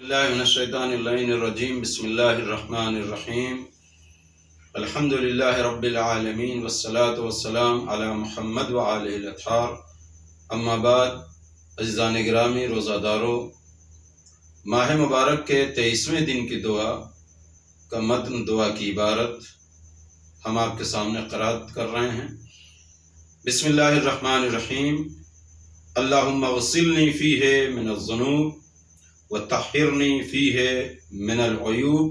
اللہ من الشیطان اللعین الرجیم بسم اللہ الرحمن الرحیم الحمد للہ رب العالمین والصلاة والسلام علی محمد وآلہ الاطہار اما بعد عزیزان گرامی روزہ دارو، ماہ مبارک کے 23ویں دن کی دعا کا متن دعا کی عبارت ہم آپ کے سامنے قرات کر رہے ہیں۔ بسم اللہ الرحمن الرحیم اللہم اغسلنی فیہ من الذنوب وطہرنی فیہ من العیوب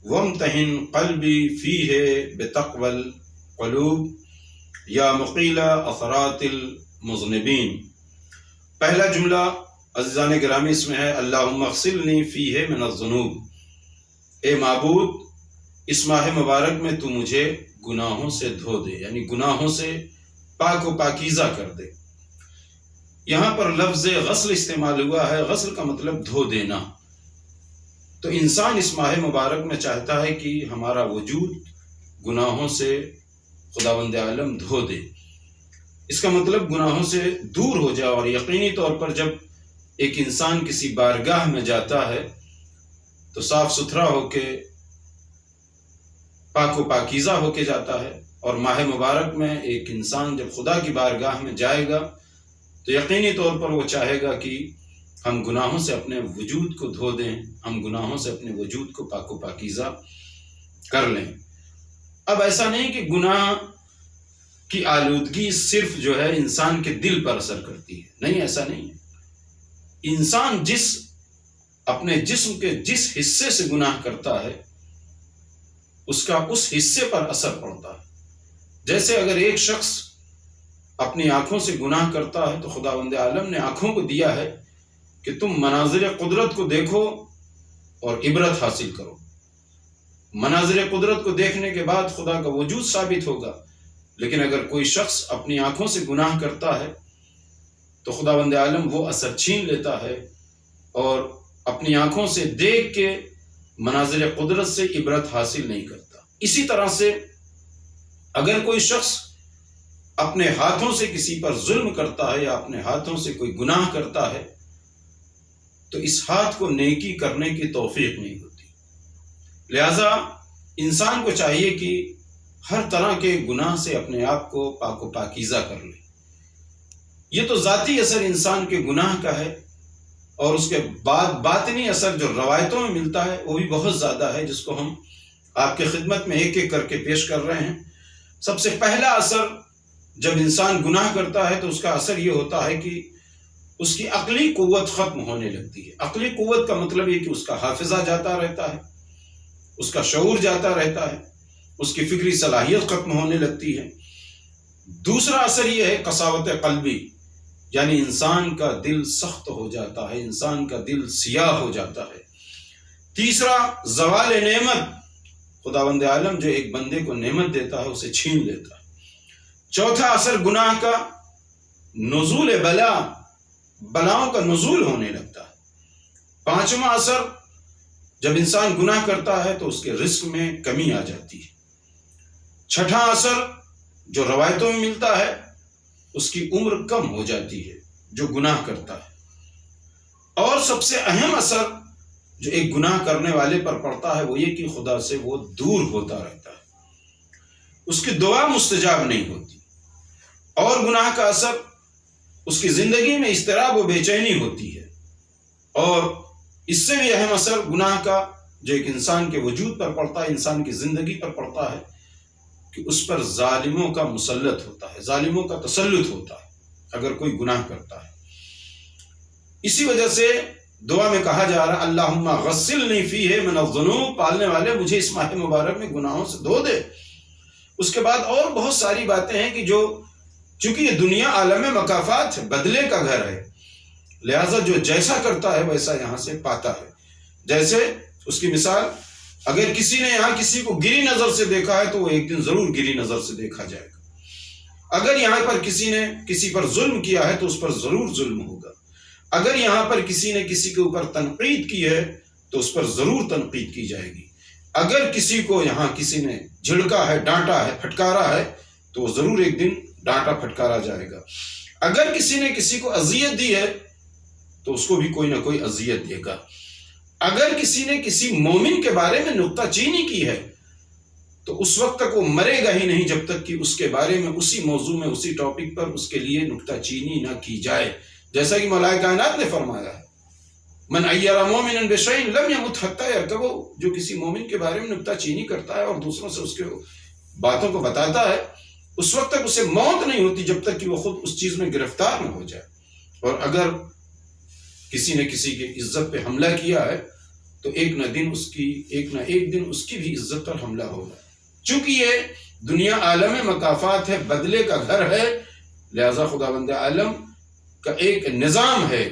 وامتحن قلبی فیہ بتقوی القلوب یا مقیل اثرات المذنبین۔ پہلا جملہ عزیزان گرامی اس میں ہے اللہم اغسلنی فیہ من الذنوب، اے معبود اس ماہ مبارک میں تو مجھے گناہوں سے دھو دے، یعنی گناہوں سے پاک و پاکیزہ کر دے۔ یہاں پر لفظ غسل استعمال ہوا ہے، غسل کا مطلب دھو دینا۔ تو انسان اس ماہ مبارک میں چاہتا ہے کہ ہمارا وجود گناہوں سے خداوند عالم دھو دے، اس کا مطلب گناہوں سے دور ہو جائے۔ اور یقینی طور پر جب ایک انسان کسی بارگاہ میں جاتا ہے تو صاف ستھرا ہو کے پاک و پاکیزہ ہو کے جاتا ہے، اور ماہ مبارک میں ایک انسان جب خدا کی بارگاہ میں جائے گا تو یقینی طور پر وہ چاہے گا کہ ہم گناہوں سے اپنے وجود کو دھو دیں، ہم گناہوں سے اپنے وجود کو پاک و پاکیزہ کر لیں۔ اب ایسا نہیں کہ گناہ کی آلودگی صرف جو ہے انسان کے دل پر اثر کرتی ہے، نہیں، ایسا نہیں ہے۔ انسان اپنے جسم کے جس حصے سے گناہ کرتا ہے اس کا اس حصے پر اثر پڑتا ہے۔ جیسے اگر ایک شخص اپنی آنکھوں سے گناہ کرتا ہے تو خداوند عالم نے آنکھوں کو دیا ہے کہ تم مناظر قدرت کو دیکھو اور عبرت حاصل کرو۔ مناظر قدرت کو دیکھنے کے بعد خدا کا وجود ثابت ہوگا، لیکن اگر کوئی شخص اپنی آنکھوں سے گناہ کرتا ہے تو خداوند عالم وہ اثر چھین لیتا ہے اور اپنی آنکھوں سے دیکھ کے مناظر قدرت سے عبرت حاصل نہیں کرتا۔ اسی طرح سے اگر کوئی شخص اپنے ہاتھوں سے کسی پر ظلم کرتا ہے یا اپنے ہاتھوں سے کوئی گناہ کرتا ہے تو اس ہاتھ کو نیکی کرنے کی توفیق نہیں ہوتی۔ لہذا انسان کو چاہیے کہ ہر طرح کے گناہ سے اپنے آپ کو پاک و پاکیزہ کر لے۔ یہ تو ذاتی اثر انسان کے گناہ کا ہے، اور اس کے بعد باطنی اثر جو روایتوں میں ملتا ہے وہ بھی بہت زیادہ ہے، جس کو ہم آپ کی خدمت میں ایک ایک کر کے پیش کر رہے ہیں۔ سب سے پہلا اثر جب انسان گناہ کرتا ہے تو اس کا اثر یہ ہوتا ہے کہ اس کی عقلی قوت ختم ہونے لگتی ہے۔ عقلی قوت کا مطلب یہ کہ اس کا حافظہ جاتا رہتا ہے، اس کا شعور جاتا رہتا ہے، اس کی فکری صلاحیت ختم ہونے لگتی ہے۔ دوسرا اثر یہ ہے قساوت قلبی، یعنی انسان کا دل سخت ہو جاتا ہے، انسان کا دل سیاہ ہو جاتا ہے۔ تیسرا زوال نعمت، خداوند عالم جو ایک بندے کو نعمت دیتا ہے اسے چھین لیتا ہے۔ چوتھا اثر گناہ کا نزول بلاؤں کا نزول ہونے لگتا ہے۔ پانچواں اثر جب انسان گناہ کرتا ہے تو اس کے رزق میں کمی آ جاتی ہے۔ چھٹا اثر جو روایتوں میں ملتا ہے اس کی عمر کم ہو جاتی ہے جو گناہ کرتا ہے۔ اور سب سے اہم اثر جو ایک گناہ کرنے والے پر پڑتا ہے وہ یہ کہ خدا سے وہ دور ہوتا رہتا ہے، اس کی دعا مستجاب نہیں ہوتی۔ اور گناہ کا اثر اس کی زندگی میں اضطراب و بے چینی ہوتی ہے۔ اور اس سے بھی اہم اثر گناہ کا جو ایک انسان کے وجود پر پڑتا ہے، انسان کی زندگی پر پڑتا ہے، کہ اس پر ظالموں کا مسلط ہوتا ہے، ظالموں کا تسلط ہوتا ہے اگر کوئی گناہ کرتا ہے۔ اسی وجہ سے دعا میں کہا جا رہا اللہم غسلنی فیہ من الذنوب، پالنے والے مجھے اس ماہ مبارک میں گناہوں سے دھو دے۔ اس کے بعد اور بہت ساری باتیں ہیں کہ چونکہ یہ دنیا عالم مکافات ہے، بدلے کا گھر ہے، لہٰذا جو جیسا کرتا ہے ویسا یہاں سے پاتا ہے۔ جیسے اس کی مثال، اگر کسی نے یہاں کسی کو گری نظر سے دیکھا ہے تو وہ ایک دن ضرور گری نظر سے دیکھا جائے گا۔ اگر یہاں پر کسی نے کسی پر ظلم کیا ہے تو اس پر ضرور ظلم ہوگا۔ اگر یہاں پر کسی نے کسی کے اوپر تنقید کی ہے تو اس پر ضرور تنقید کی جائے گی۔ اگر کسی کو یہاں کسی نے جھڑکا ہے، ڈانٹا ہے، پھٹکارا ہے تو وہ ضرور ایک دن ڈانٹا پھٹکارا جائے گا۔ اگر کسی نے کسی کو اذیت دی ہے تو اس کو بھی کوئی نہ کوئی اذیت دے گا۔ اگر کسی نے کسی مومن کے بارے میں نکتہ چینی کی ہے تو اس وقت تک وہ مرے گا ہی نہیں جب تک کہ اس کے بارے میں اسی موضوع میں اسی ٹاپک پر اس کے لیے نکتہ چینی نہ کی جائے، جیسا کہ مولا کائنات نے فرمایا ہے من عیر مومنا بشیء لم یمت حتی یرکبہ، جو کسی مومن کے بارے میں نکتہ چینی کرتا ہے اور دوسروں سے اس کے باتوں کو بتاتا ہے، اس وقت تک اسے موت نہیں ہوتی جب تک کہ وہ خود اس چیز میں گرفتار نہ ہو جائے۔ اور اگر کسی نے کسی کی عزت پہ حملہ کیا ہے تو ایک نہ ایک دن اس کی بھی عزت پر حملہ ہوگا، چونکہ یہ دنیا عالم مکافات ہے، بدلے کا گھر ہے، لہذا خداوند عالم کا ایک نظام ہے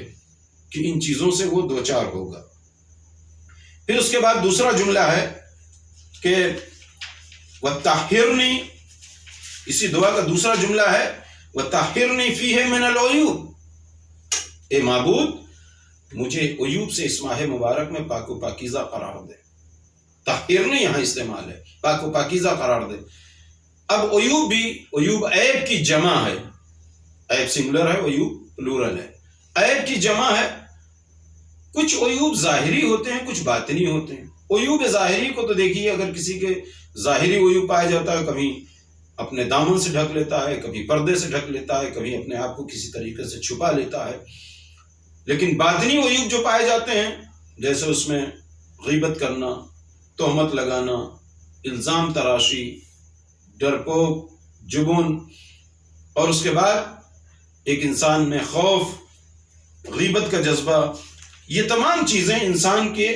کہ ان چیزوں سے وہ دوچار ہوگا۔ پھر اس کے بعد دوسرا جملہ ہے کہ وَطَهِّرْنِي، اسی دعا کا دوسرا جملہ ہے وَطَهِّرْنِي فِيهِ مِنَ الْعُیوب، اے معبود مجھے عیوب سے اس ماہ مبارک میں پاک و پاکیزہ قرار دے۔ طاہرنی یہاں استعمال ہے، پاک و پاکیزہ قرار دے۔ اب عیوب عیب کی جمع ہے، عیب سنگولر ہے، عیوب پلورل ہے، عیب کی جمع ہے۔ کچھ عیوب ظاہری ہوتے ہیں، کچھ باطنی ہوتے ہیں۔ عیوب ظاہری کو تو دیکھیے، اگر کسی کے ظاہری عیوب پایا جاتا ہے، کبھی اپنے دامن سے ڈھک لیتا ہے، کبھی پردے سے ڈھک لیتا ہے، کبھی اپنے آپ کو کسی طریقے سے چھپا لیتا ہے، لیکن باطنی عیوب جو پائے جاتے ہیں، جیسے اس میں غیبت کرنا، تہمت لگانا، الزام تراشی، ڈرپوک، جبن، اور اس کے بعد ایک انسان میں خوف، غیبت کا جذبہ، یہ تمام چیزیں انسان کے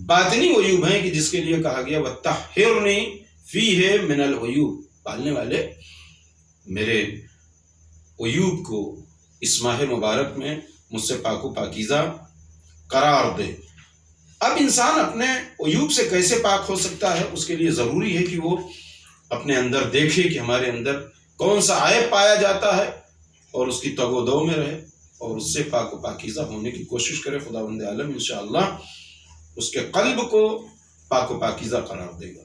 باطنی عیوب ہیں کہ جس کے لیے کہا گیا وَطَهِّرْنِي فِيهِ مِنَ الْعُیوب، پالنے والے میرے عیوب کو اس ماہ مبارک میں مجھ سے پاک و پاکیزہ قرار دے۔ اب انسان اپنے عیوب سے کیسے پاک ہو سکتا ہے؟ اس کے لیے ضروری ہے کہ وہ اپنے اندر دیکھے کہ ہمارے اندر کون سا عیب پایا جاتا ہے اور اس کی تگ و دو میں رہے اور اس سے پاک و پاکیزہ ہونے کی کوشش کرے۔ خداوند عالم انشاءاللہ اس کے قلب کو پاک و پاکیزہ قرار دے گا۔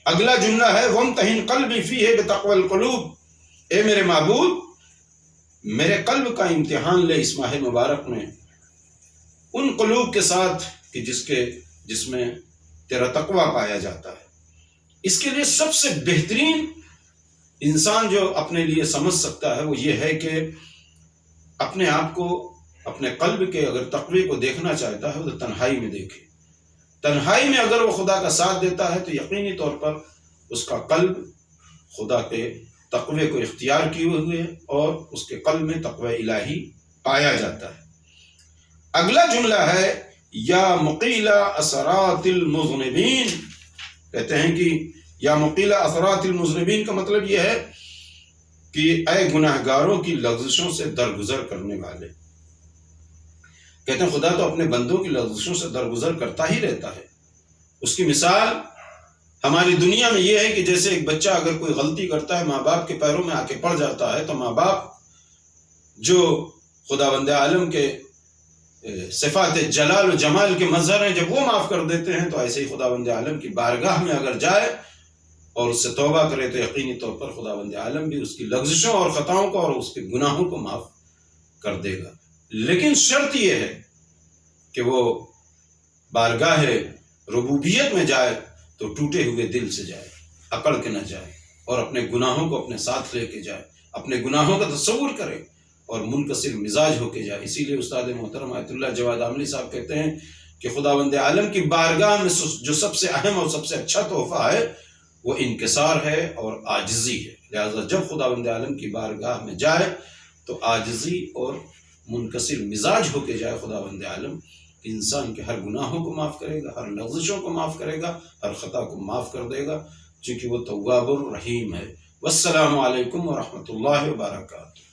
اگلا جملہ ہے وَامْتَحِنْ قَلْبِي فِيهِ بِتَقْوَى الْقُلُوبِ، اے میرے معبود میرے قلب کا امتحان لے اس ماہ مبارک میں ان قلوب کے ساتھ کہ جس میں تیرا تقوی پایا جاتا ہے۔ اس کے لیے سب سے بہترین انسان جو اپنے لیے سمجھ سکتا ہے وہ یہ ہے کہ اپنے آپ کو، اپنے قلب کے اگر تقوی کو دیکھنا چاہتا ہے تو تنہائی میں دیکھے۔ تنہائی میں اگر وہ خدا کا ساتھ دیتا ہے تو یقینی طور پر اس کا قلب خدا کے تقوی کو اختیار کیے ہوئے اور اس کے قلب میں تقوی الہی پایا جاتا ہے۔ اگلا جملہ ہے یا مقیل اثرات المذنبین، کہتے ہیں کہ یا مقیل اثرات المذنبین کا مطلب یہ ہے کہ اے گناہ گاروں کی لغزشوں سے درگزر کرنے والے۔ کہتے ہیں خدا تو اپنے بندوں کی لغزشوں سے درگزر کرتا ہی رہتا ہے۔ اس کی مثال ہماری دنیا میں یہ ہے کہ جیسے ایک بچہ اگر کوئی غلطی کرتا ہے، ماں باپ کے پیروں میں آ کے پڑ جاتا ہے، تو ماں باپ جو خداوند عالم کے صفات جلال و جمال کے مظہر ہیں، جب وہ معاف کر دیتے ہیں تو ایسے ہی خداوند عالم کی بارگاہ میں اگر جائے اور اس سے توبہ کرے تو یقینی طور پر خداوند عالم بھی اس کی لغزشوں اور خطاؤں کو اور اس کے گناہوں کو معاف کر دے گا۔ لیکن شرط یہ ہے کہ وہ بارگاہ ربوبیت میں جائے تو ٹوٹے ہوئے دل سے جائے، اکڑ کے نہ جائے، اور اپنے گناہوں کو اپنے ساتھ لے کے جائے، اپنے گناہوں کا تصور کرے اور منکسر مزاج ہو کے جائے۔ اسی لیے استاد محترم آیت اللہ جواد عاملی صاحب کہتے ہیں کہ خداوند عالم کی بارگاہ میں جو سب سے اہم اور سب سے اچھا تحفہ ہے وہ انکسار ہے اور عاجزی ہے۔ لہذا جب خداوند عالم کی بارگاہ میں جائے تو عاجزی اور منکسر مزاج ہو کے جائے۔ خداوند عالم انسان کے ہر گناہوں کو معاف کرے گا، ہر لغزشوں کو معاف کرے گا، ہر خطا کو معاف کر دے گا، چونکہ وہ تواب الرحیم ہے۔ والسلام علیکم ورحمۃ اللہ وبرکاتہ۔